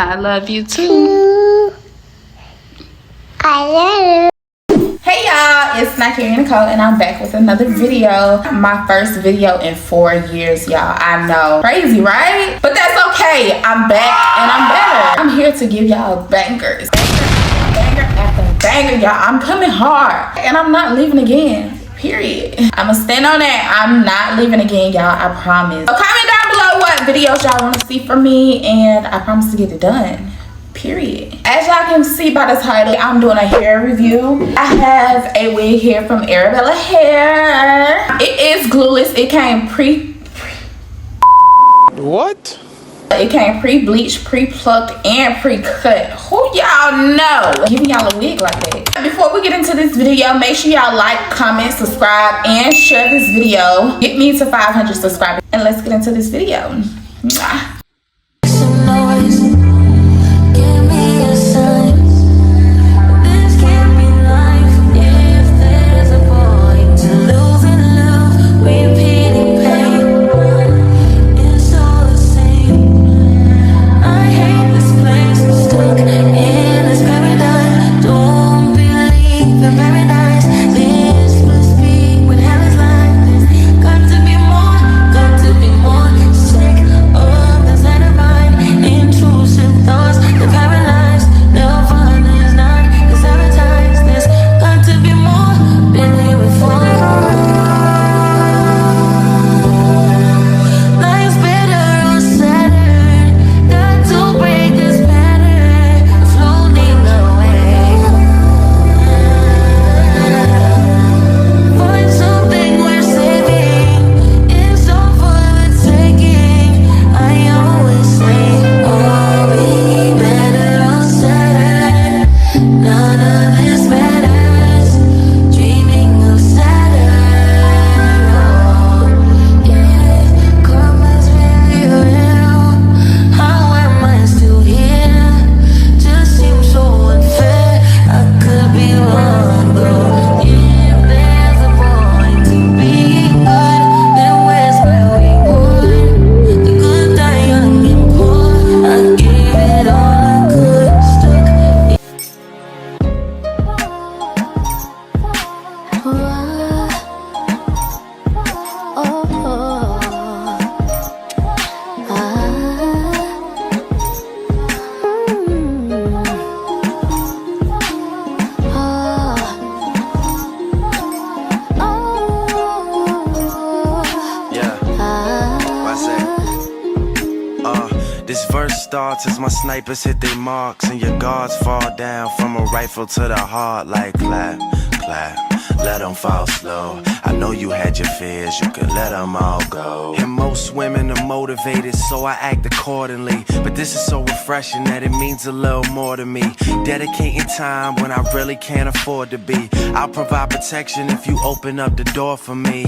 I love you too. I love you. Hey y'all, it's Nike Nicole and I'm back with another video. My first video in 4 years, y'all. I know, crazy, right? But that's okay. I'm back and I'm better. I'm here to give y'all bangers. Banger after banger, y'all. I'm coming hard and I'm not leaving again. Period. I'ma stand on that. I'm not leaving again, y'all. I promise. So comment down below what videos y'all want to see from me and I promise to get it done. Period. As y'all can see by the title, I'm doing a hair review. I have a wig here from Arabella Hair. It is glueless. It came What? It came pre-bleached, pre-plucked, and pre-cut. Who y'all know giving y'all a wig like that? Before we get into this video, make sure y'all like, comment, subscribe, and share this video. Get me to 500 subscribers. And let's get into this video. Mwah. This verse starts as my snipers hit their marks and your guards fall down from a rifle to the heart like clap, clap. Let them fall slow. I know you had your fears, you could let them all go. And most women are motivated, so I act accordingly. But this is so refreshing that it means a little more to me. Dedicating time when I really can't afford to be. I'll provide protection if you open up the door for me.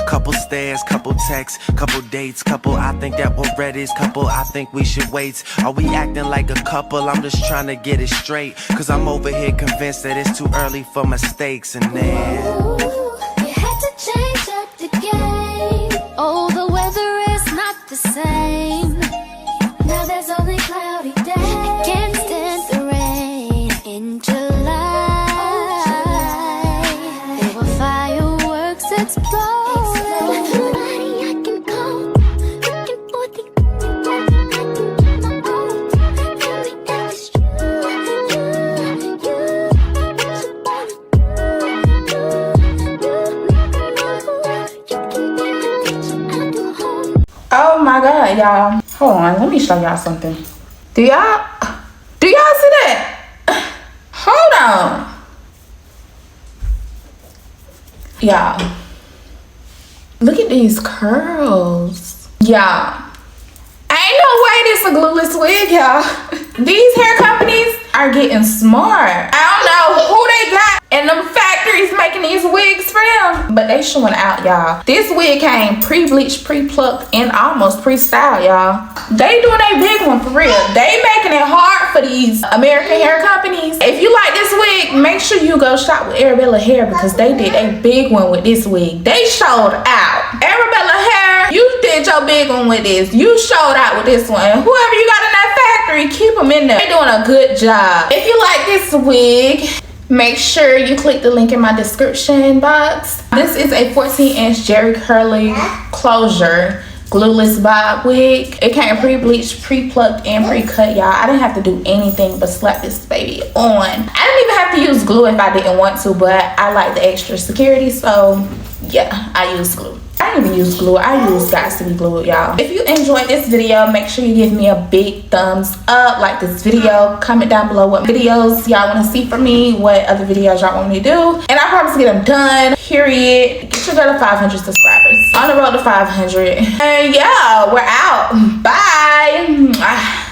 Couple stares, couple texts, couple dates, couple I think that we're ready, couple I think we should wait. Are we acting like a couple? I'm just trying to get it straight. Cause I'm over here convinced that it's too early for mistakes. And then You had to change up the game. Oh, the weather is not the same. Now there's only cloudy days. I can't stand the rain in July. There were fireworks explode. Oh my god, y'all. Hold on, let me show y'all something. Do y'all see that? Hold on. Y'all. Look at these curls. Y'all. Ain't no way this a glueless wig, y'all. These hair companies are getting smart. I don't know who they got in them factories making these wigs for them, but they showing out, y'all. This wig came pre-bleached, pre-plucked, and almost pre-styled, y'all. They doing a big one for real. They making it hard for these American hair companies. If you like this wig, make sure you go shop with Arabella Hair because they did a big one with this wig. They showed out. Arabella Hair, you did your big one with this. You showed out with this one. Whoever you got in that factory, battery, keep them in there. They're doing a good job. If you like this wig, make sure you click the link in my description box. This is a 14-inch Jerry Curly closure glueless bob wig. It came pre-bleached, pre-plucked, and pre-cut, y'all. I didn't have to do anything but slap this baby on. I didn't even have to use glue if I didn't want to, but I like the extra security, so yeah, I use glue. I didn't even use glue. I use Gots to be glued, y'all. If you enjoyed this video, make sure you give me a big thumbs up. Like this video. Comment down below what videos y'all want to see from me. What other videos y'all want me to do. And I promise to get them done. Period. Get your girl to 500 subscribers. On the road to 500. And yeah, we're out. Bye.